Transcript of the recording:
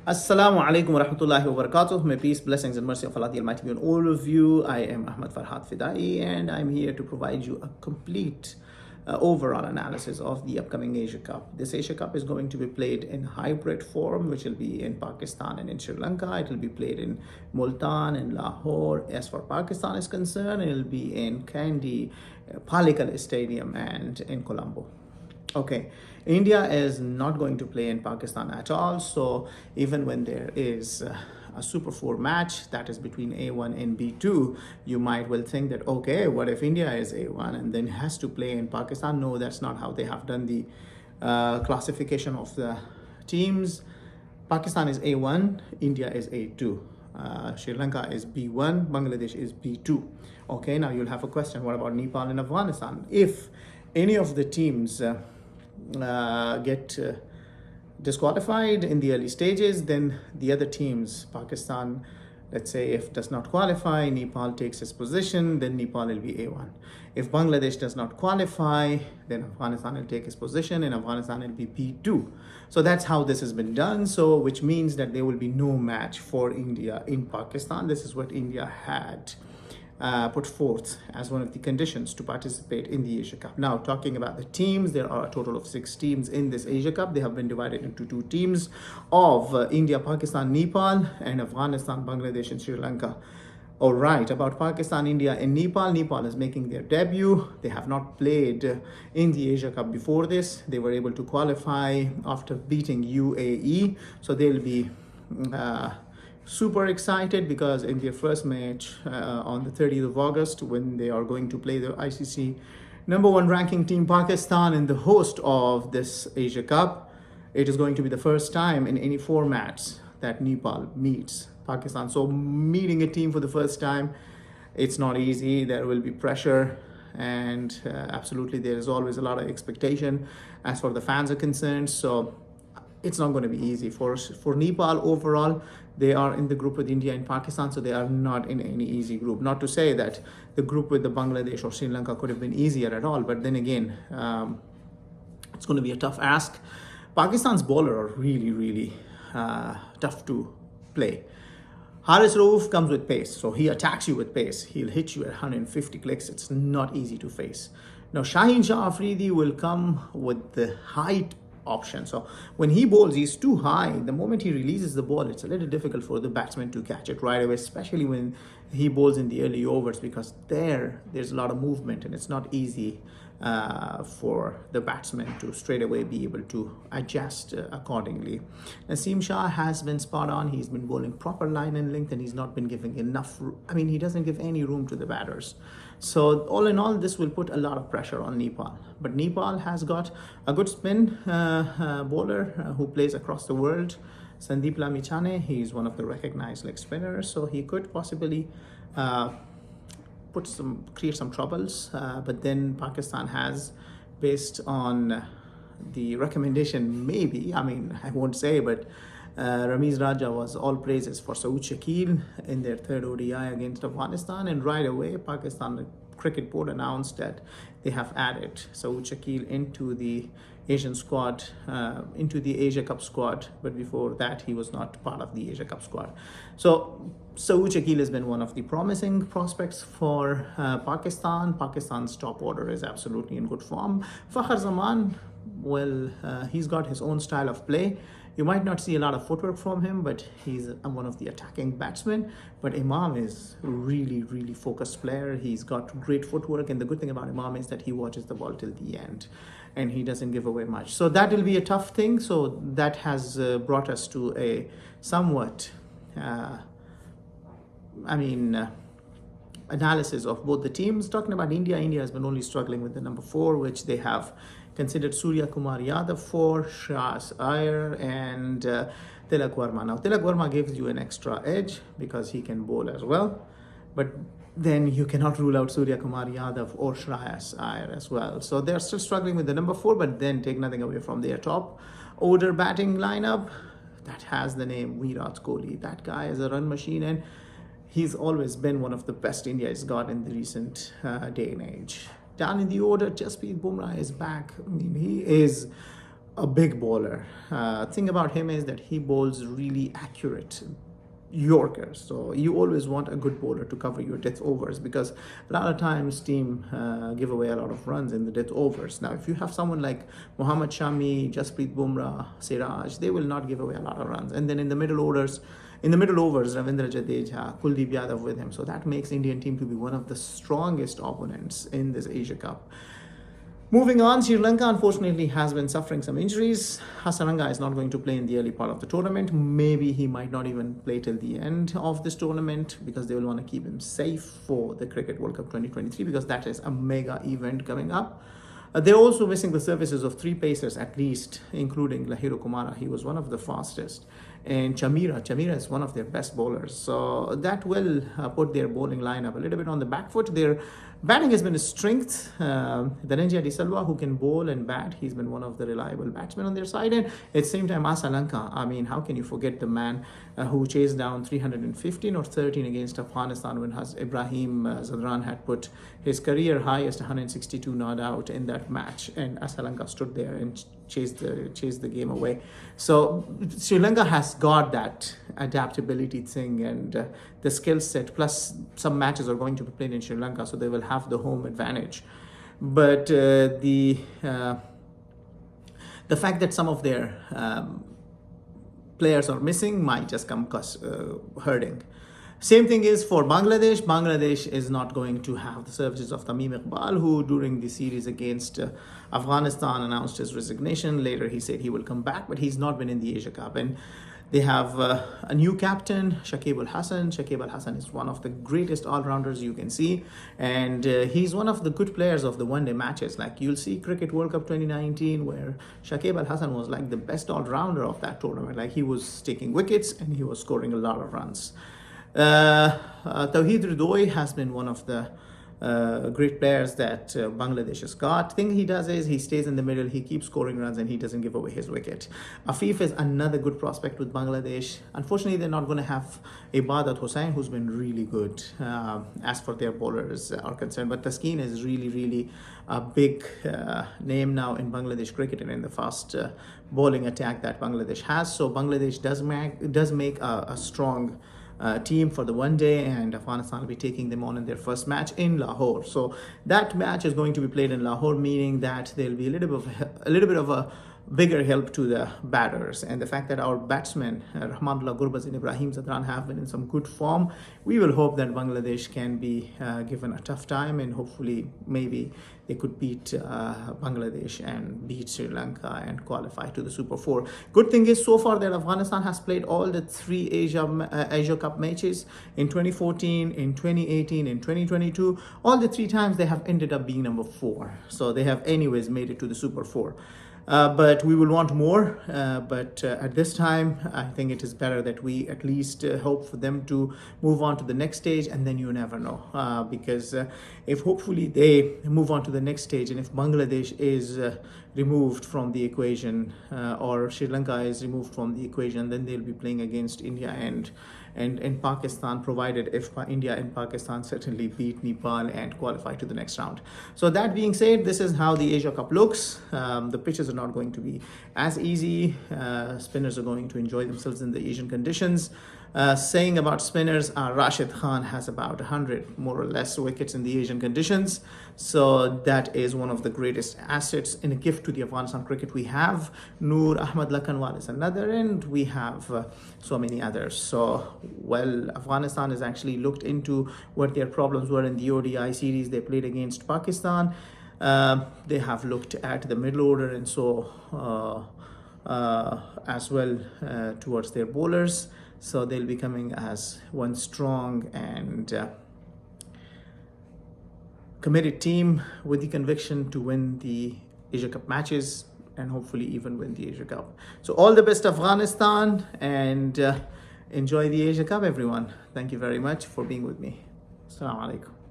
Assalamu alaikum wa rahmatullahi wa barakatuh. May peace, blessings, and mercy of Allah the Almighty be on all of you. I am Ahmad Farhat Fidai, and I'm here to provide you a complete overall analysis of the upcoming Asia Cup. This Asia Cup is going to be played in hybrid form, which will be in Pakistan and in Sri Lanka. It will be played in Multan and Lahore. As far Pakistan is concerned, it will be in Kandy, Palikal Stadium, and in Colombo. Okay, India is not going to play in Pakistan at all. So even when there is a Super 4 match that is between A1 and B2, you might well think that, okay, what if India is A1 and then has to play in Pakistan? No, that's not how they have done the classification of the teams. Pakistan is A1, India is A2. Sri Lanka is B1, Bangladesh is B2. Okay, now you'll have a question, what about Nepal and Afghanistan? If any of the teams get disqualified in the early stages, then the other teams, Pakistan, let's say if does not qualify, Nepal takes its position, then Nepal will be A1. If Bangladesh does not qualify, then Afghanistan will take its position and Afghanistan will be B2. So that's how this has been done. So which means that there will be no match for India in Pakistan. This is what India had put forth as one of the conditions to participate in the Asia Cup. Now, talking about the teams, there are a total of 6 teams in this Asia Cup. They have been divided into 2 teams of India, Pakistan, Nepal, and Afghanistan, Bangladesh, and Sri Lanka. All right, about Pakistan, India, and Nepal. Nepal is making their debut. They have not played in the Asia Cup before this. They were able to qualify after beating UAE. So they'll be super excited because in their first match on the 30th of August, when they are going to play the ICC #1 ranking team Pakistan in the host of this Asia Cup, it is going to be the first time in any formats that Nepal meets Pakistan. So meeting a team for the first time, it's not easy. There will be pressure, and absolutely there is always a lot of expectation as far as the fans are concerned. So it's not going to be easy for Nepal. Overall, they are in the group with India and Pakistan, so they are not in any easy group. Not to say that the group with the Bangladesh or Sri Lanka could have been easier at all, but then again, it's going to be a tough ask. Pakistan's bowler are really tough to play. Haris Rauf comes with pace, so he attacks you with pace. He'll hit you at 150 clicks. It's not easy to face. Now, Shaheen Shah Afridi will come with the height option. So when he bowls, he's too high. The moment he releases the ball, it's a little difficult for the batsman to catch it right away, especially when he bowls in the early overs, because there's a lot of movement and it's not easy for the batsman to straight away be able to adjust accordingly. Naseem Shah has been spot on. He's been bowling proper line and length, and he's not been giving enough. He doesn't give any room to the batters. So all in all, this will put a lot of pressure on Nepal. But Nepal has got a good spin bowler who plays across the world, Sandeep Lamichhane. He's one of the recognized leg spinners, so he could possibly create some troubles. But then Pakistan has, based on the recommendation, maybe, I won't say, but Ramiz Raja was all praises for Saud Shakil in their third ODI against Afghanistan, and right away Pakistan Cricket Board announced that they have added Saud Shakil into the Asian squad, into the Asia Cup squad, but before that he was not part of the Asia Cup squad. So Saud Shakil has been one of the promising prospects for Pakistan. Pakistan's top order is absolutely in good form. Fakhar Zaman, well, he's got his own style of play. You might not see a lot of footwork from him, but he's one of the attacking batsmen. But Imam is really focused player. He's got great footwork, and the good thing about Imam is that he watches the ball till the end and he doesn't give away much. So that will be a tough thing. So that has brought us to a somewhat analysis of both the teams. Talking about India has been only struggling with the number 4, which they have considered Surya Kumar Yadav for, Shreyas Iyer, and Tilak Verma. Now, Tilak Verma gives you an extra edge because he can bowl as well, but then you cannot rule out Surya Kumar Yadav or Shreyas Iyer as well. So they're still struggling with the number 4, but then take nothing away from their top order batting lineup that has the name Virat Kohli. That guy is a run machine, and he's always been one of the best India has got in the recent day and age. Down in the order, Jasprit Bumrah is back. He is a big bowler. Thing about him is that he bowls really accurate Yorkers. So you always want a good bowler to cover your death overs, because a lot of times team give away a lot of runs in the death overs. Now, if you have someone like Mohammad Shami, Jasprit Bumrah, Siraj, they will not give away a lot of runs. And then in the middle overs, Ravindra Jadeja, Kuldeep Yadav with him. So that makes Indian team to be one of the strongest opponents in this Asia Cup. Moving on, Sri Lanka unfortunately has been suffering some injuries. Hasaranga is not going to play in the early part of the tournament. Maybe he might not even play till the end of this tournament, because they will want to keep him safe for the Cricket World Cup 2023, because that is a mega event coming up. They're also missing the services of 3 pacers at least, including Lahiro Kumara. He was one of the fastest. And Chamira is one of their best bowlers. So that will put their bowling lineup a little bit on the back foot. Their batting has been a strength. Dhananjaya De Silva, who can bowl and bat, he's been one of the reliable batsmen on their side. And at the same time, Lanka, I mean, how can you forget the man who chased down 315 or 13 against Afghanistan when Ibrahim Zadran had put his career highest 162 not out in that match, and Lanka stood there and chased the game away. So Sri Lanka has got that adaptability thing and the skill set, plus some matches are going to be played in Sri Lanka, so they will have the home advantage. But the fact that some of their players are missing might just come hurting. Same thing is for Bangladesh. Bangladesh is not going to have the services of Tamim Iqbal, who during the series against Afghanistan announced his resignation. Later he said he will come back, but he's not been in the Asia Cup. And they have a new captain, Shakib Al Hasan. Shakib Al Hasan is one of the greatest all-rounders you can see, and he's one of the good players of the one-day matches. Like you'll see Cricket World Cup 2019, where Shakib Al Hasan was like the best all-rounder of that tournament. Like he was taking wickets and he was scoring a lot of runs. Tawheed Ridoi has been one of the great players that Bangladesh has got. Thing he does is he stays in the middle, he keeps scoring runs, and he doesn't give away his wicket. Afif is another good prospect with Bangladesh. Unfortunately, they're not going to have Ibadat Hossain, who's been really good as for their bowlers are concerned. But Taskeen is really a big name now in Bangladesh cricket and in the fast bowling attack that Bangladesh has. So Bangladesh does make a strong team for the one day, and Afghanistan will be taking them on in their first match in Lahore. So that match is going to be played in Lahore, meaning that there'll be a little bit of a bigger help to the batters. And the fact that our batsmen Rahmanullah Gurbaz and Ibrahim Zadran have been in some good form, we will hope that Bangladesh can be given a tough time, and hopefully maybe they could beat Bangladesh and beat Sri Lanka and qualify to the Super 4. Good thing is so far that Afghanistan has played all the 3 Asia Cup matches in 2014, in 2018, in 2022. All the 3 times they have ended up being number 4. So they have anyways made it to the Super 4. But we will want more. But at this time, I think it is better that we at least hope for them to move on to the next stage, and then you never know. Because if hopefully they move on to the next stage, and if Bangladesh is removed from the equation or Sri Lanka is removed from the equation, then they'll be playing against India and Pakistan, provided if India and Pakistan certainly beat Nepal and qualify to the next round. So that being said, this is how the Asia Cup looks. The pitches are not going to be as easy. Spinners are going to enjoy themselves in the Asian conditions. Saying about spinners, Rashid Khan has about 100 more or less wickets in the Asian conditions. So that is one of the greatest assets in a gift to the Afghanistan cricket. We have Noor Ahmad Lakanwal is another, and we have so many others. So, well, Afghanistan has actually looked into what their problems were in the ODI series they played against Pakistan. They have looked at the middle order, and so as well towards their bowlers. So they'll be coming as one strong and committed team with the conviction to win the Asia Cup matches and hopefully even win the Asia Cup. So all the best, Afghanistan, and enjoy the Asia Cup, everyone. Thank you very much for being with me. Assalamu alaikum.